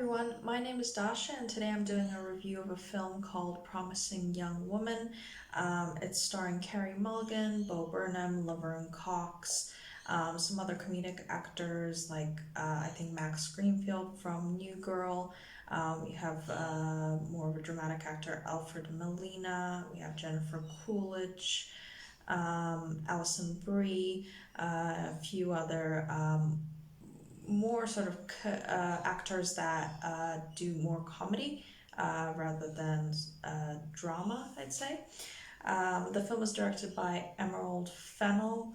everyone, my name is Dasha, and today I'm doing a review of a film called Promising Young Woman. It's starring Carey Mulligan, Bo Burnham, Laverne Cox, some other comedic actors like I think Max Greenfield from New Girl. We have more of a dramatic actor, Alfred Molina. We have Jennifer Coolidge, Alison Brie, a few other more sort of actors that do more comedy rather than drama, I'd say. The film was directed by Emerald Fennell.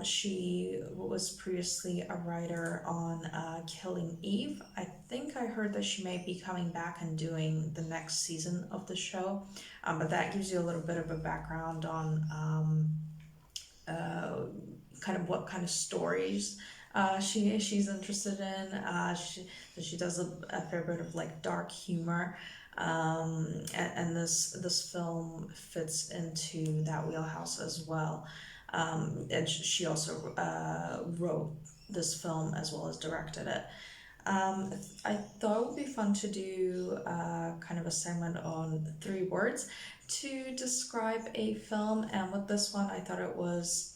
She was previously a writer on Killing Eve. I think I heard that she may be coming back and doing the next season of the show, but that gives you a little bit of a background on uh, kind of what kind of stories she's interested in. She does a fair bit of like dark humor, and this film fits into that wheelhouse as well. And she also wrote this film as well as directed it. I thought it would be fun to do kind of a segment on 3 words to describe a film, and with this one, I thought it was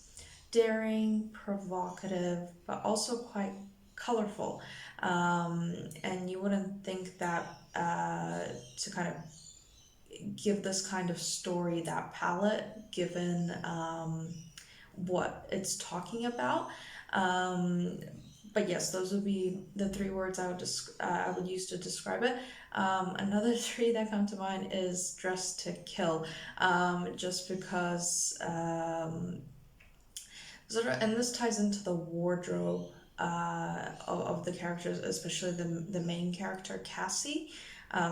daring, provocative, but also quite colorful. And you wouldn't think that to kind of give this kind of story that palette, given what it's talking about. Um, but yes, those would be the 3 words I would use to describe it. Another three that come to mind is dress to kill, just because and this ties into the wardrobe of the characters, especially the main character Cassie.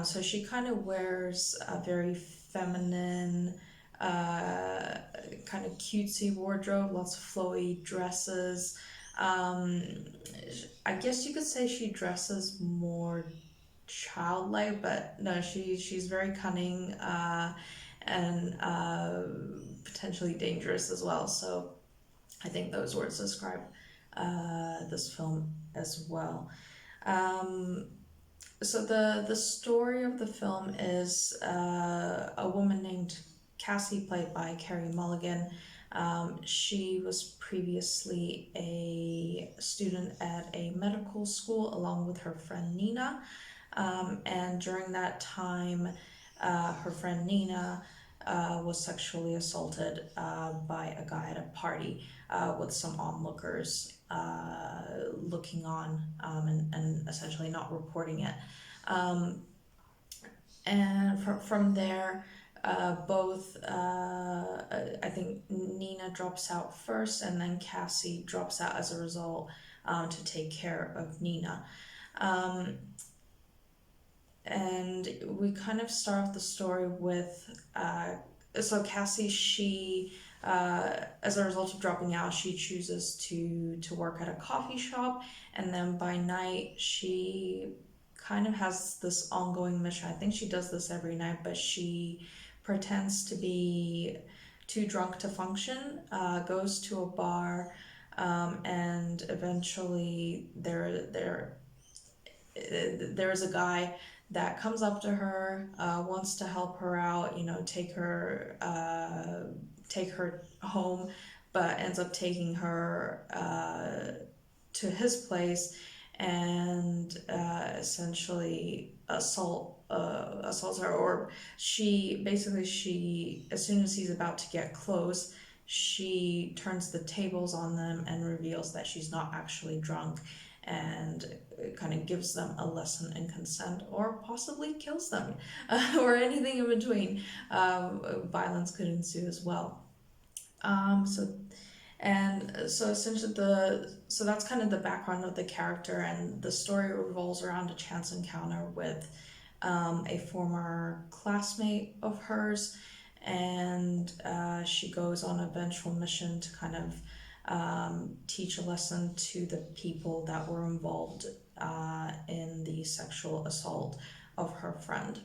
So she kind of wears a very feminine, kind of cutesy wardrobe, lots of flowy dresses. Um, I guess you could say she dresses more childlike, but no, she's very cunning and potentially dangerous as well. So I think those words describe this film as well. Um, so the story of the film is a woman named Cassie, played by Carey Mulligan. She was previously a student at a medical school along with her friend Nina. And during that time, her friend Nina was sexually assaulted by a guy at a party with some onlookers looking on, and essentially not reporting it. Um, and from there, I think Nina drops out first, and then Cassie drops out as a result to take care of Nina. Um, and we kind of start off the story with so Cassie, she as a result of dropping out, she chooses to work at a coffee shop, and then by night she kind of has this ongoing mission. I think she does this every night, but she pretends to be too drunk to function, goes to a bar, and eventually there is a guy that comes up to her, wants to help her out, take her home, but ends up taking her to his place and essentially assaults her, or she as soon as he's about to get close, she turns the tables on them and reveals that she's not actually drunk, and kind of gives them a lesson in consent, or possibly kills them, or anything in between. Violence could ensue as well. So essentially so that's kind of the background of the character, and the story revolves around a chance encounter with a former classmate of hers, and she goes on a vengeful mission to kind of teach a lesson to the people that were involved in the sexual assault of her friend.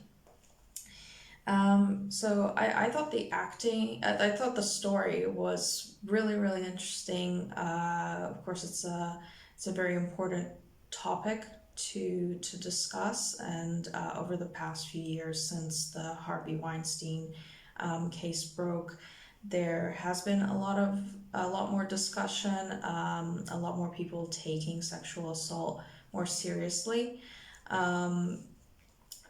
So I thought I thought the story was really, really interesting. Of course, it's a very important topic to discuss. And over the past few years, since the Harvey Weinstein case broke, there has been a lot more discussion, a lot more people taking sexual assault more seriously. Um,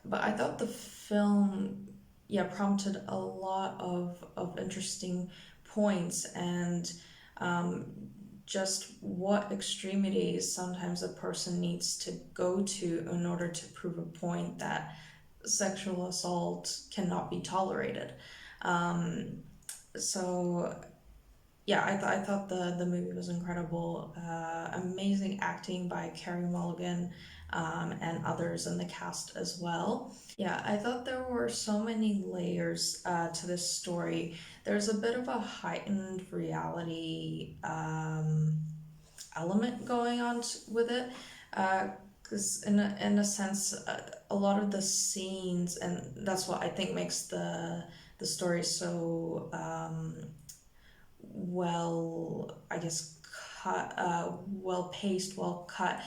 but I thought the film, yeah, prompted a lot of interesting points, and um, just what extremities sometimes a person needs to go to in order to prove a point that sexual assault cannot be tolerated. Um, so yeah, I thought the movie was incredible. Amazing acting by Carey Mulligan, and others in the cast as well. Yeah, I thought there were so many layers to this story. There's a bit of a heightened reality element going on with it. Because in a sense, a lot of the scenes, and that's what I think makes the story so well, I guess, cut, well paced, well cut,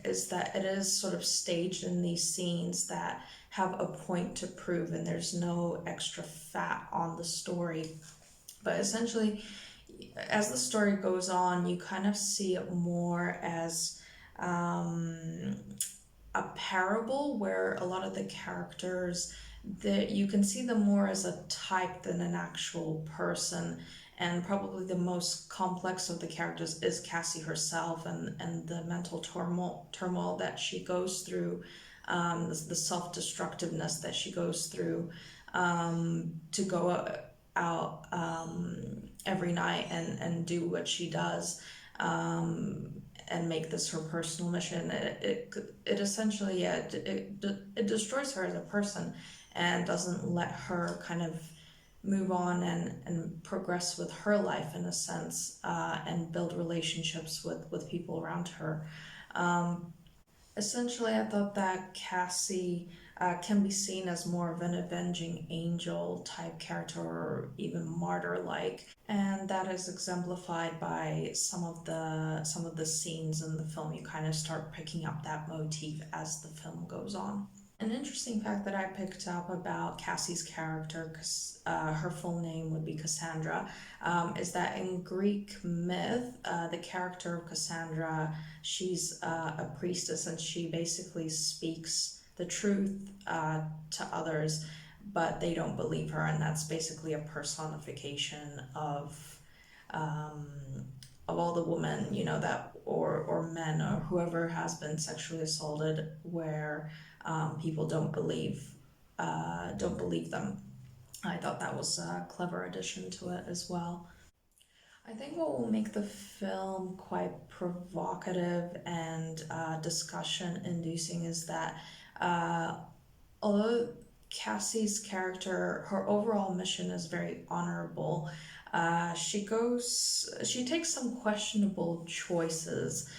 is that it is sort of staged in these scenes that have a point to prove, and there's no extra fat on the story. But essentially, as the story goes on, you kind of see it more as um, a parable where a lot of the characters, that you can see them more as a type than an actual person. And probably the most complex of the characters is Cassie herself, and the mental turmoil that she goes through, the self-destructiveness that she goes through, to go out every night and do what she does, and make this her personal mission. It essentially, yeah, it destroys her as a person and doesn't let her kind of move on and progress with her life in a sense, and build relationships with people around her. Um, Essentially, I thought that Cassie can be seen as more of an avenging angel type character, or even martyr like, and that is exemplified by some of the scenes in the film. You kind of start picking up that motif as the film goes on. An interesting fact that I picked up about Cassie's character, because her full name would be Cassandra, is that in Greek myth, the character of Cassandra, she's a priestess, and she basically speaks the truth to others, but they don't believe her, and that's basically a personification um, of all the women, you know, that or men or whoever has been sexually assaulted, where people don't believe them. I thought that was a clever addition to it as well. I think what will make the film quite provocative and discussion inducing is that uh, although Cassie's character, her overall mission is very honorable, she takes some questionable choices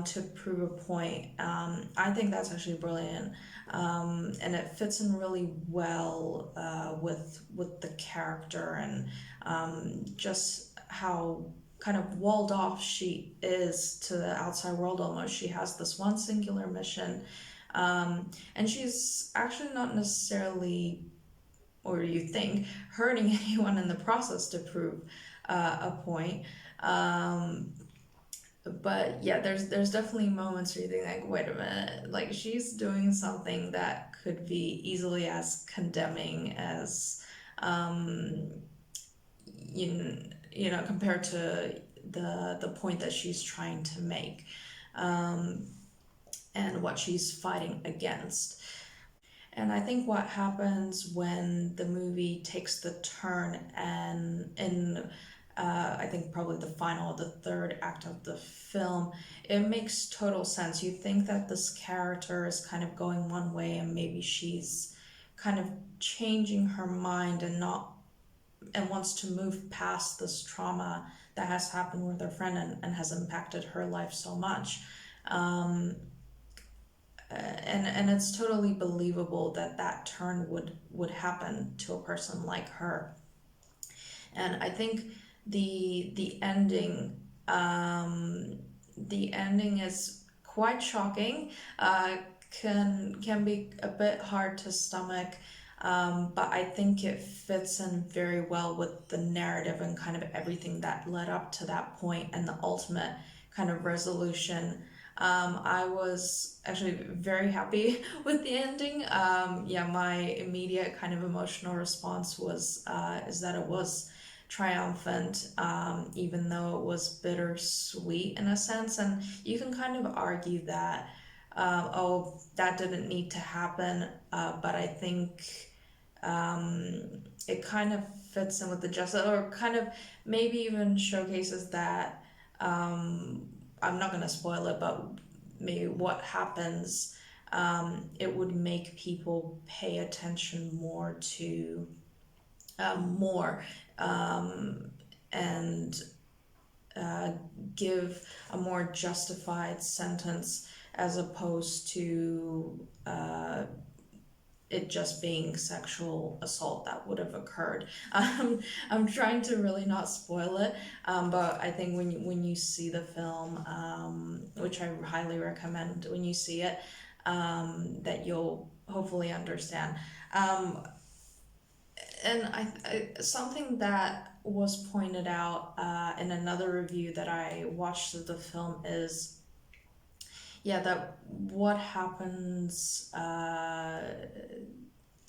to prove a point. I think that's actually brilliant, and it fits in really well with the character, and just how kind of walled off she is to the outside world almost. She has this one singular mission, and she's actually not necessarily, or you think, hurting anyone in the process to prove a point. Um, but yeah, there's definitely moments where you think like, wait a minute, like she's doing something that could be easily as condemning as um, you know, compared to the point that she's trying to make, um, and what she's fighting against. And I think what happens when the movie takes the turn, and in I think probably the final, the third act of the film, it makes total sense. You think that this character is kind of going one way, and maybe she's kind of changing her mind and not and wants to move past this trauma that has happened with her friend, and has impacted her life so much. Um, and it's totally believable that that turn would happen to a person like her. And I think the ending, the ending is quite shocking, can be a bit hard to stomach, but I think it fits in very well with the narrative and kind of everything that led up to that point and the ultimate kind of resolution. I was actually very happy with the ending. Yeah, my immediate kind of emotional response was is that it was triumphant, even though it was bittersweet in a sense. And you can kind of argue that, oh, that didn't need to happen, but I think it kind of fits in with the justice, or kind of maybe even showcases that. I'm not going to spoil it, but maybe what happens, it would make people pay attention more to more, and uh, give a more justified sentence as opposed to it just being sexual assault that would have occurred. I'm trying to really not spoil it, but I think when you see the film, which I highly recommend when you see it, that you'll hopefully understand. And something that was pointed out in another review that I watched of the film is, yeah, that what happens.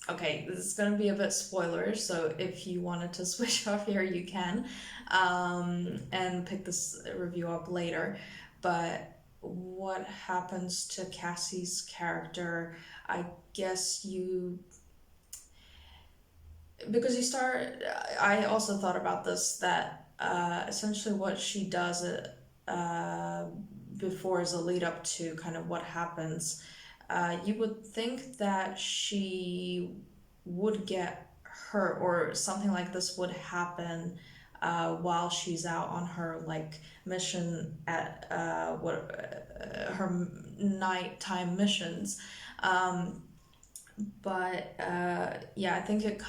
Okay, this is gonna be a bit spoilers, so if you wanted to switch off here, you can, and pick this review up later. But what happens to Cassie's character? I guess you, because you start. I also thought about this, that essentially what she does uh, before is a lead up to kind of what happens. You would think that she would get hurt or something like this would happen while she's out on her like mission at her nighttime missions. Um, but yeah, I think it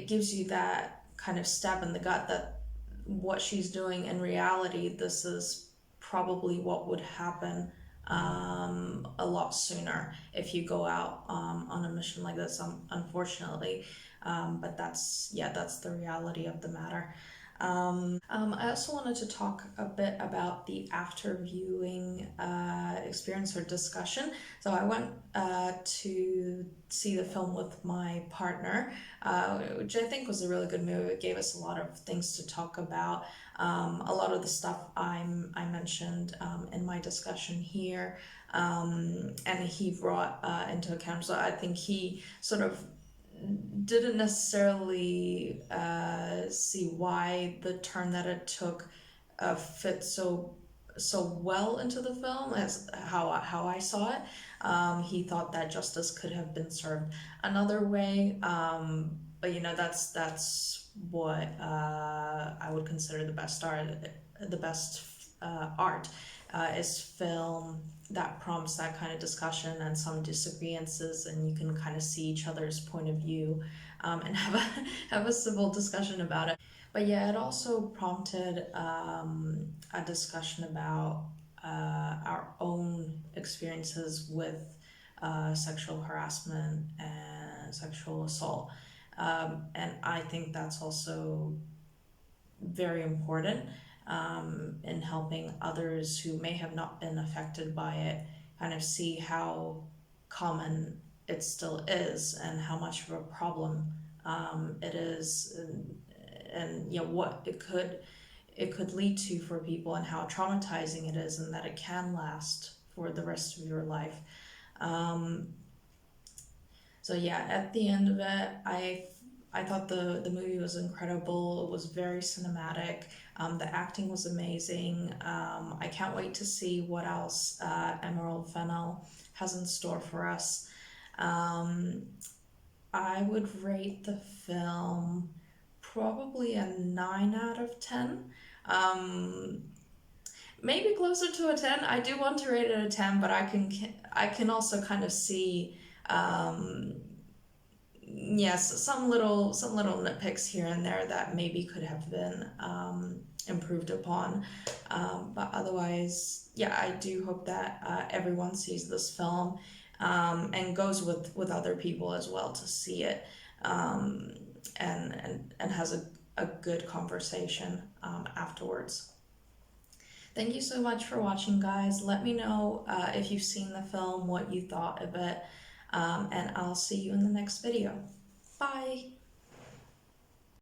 gives you that kind of stab in the gut that what she's doing in reality, this is probably what would happen a lot sooner if you go out on a mission like this, unfortunately. But that's the reality of the matter. I also wanted to talk a bit about the after viewing experience or discussion. So I went to see the film with my partner, which I think was a really good movie. It gave us a lot of things to talk about. A lot of the stuff I mentioned in my discussion here, and he brought into account. So I think he sort of didn't necessarily see why the turn that it took fit so well into the film as how I saw it. He thought that justice could have been served another way, but that's what I would consider the best art is film that prompts that kind of discussion and some disagreements, and you can kind of see each other's point of view, and have a civil discussion about it. But yeah, it also prompted a discussion about our own experiences with sexual harassment and sexual assault. And I think that's also very important in helping others who may have not been affected by it kind of see how common it still is and how much of a problem it is, and what it could lead to for people, and how traumatizing it is, and that it can last for the rest of your life. Um, so yeah, at the end of it, I thought the movie was incredible. It was very cinematic. The acting was amazing. I can't wait to see what else Emerald Fennell has in store for us. Um, I would rate the film probably a 9 out of 10. Um, Maybe closer to a 10. I do want to rate it a 10, but I can also kind of see, um, yes, some little nitpicks here and there that maybe could have been improved upon. But otherwise, yeah, I do hope that everyone sees this film, and goes with other people as well to see it, and has a good conversation afterwards. Thank you so much for watching, guys. Let me know if you've seen the film, what you thought of it, and I'll see you in the next video. Bye!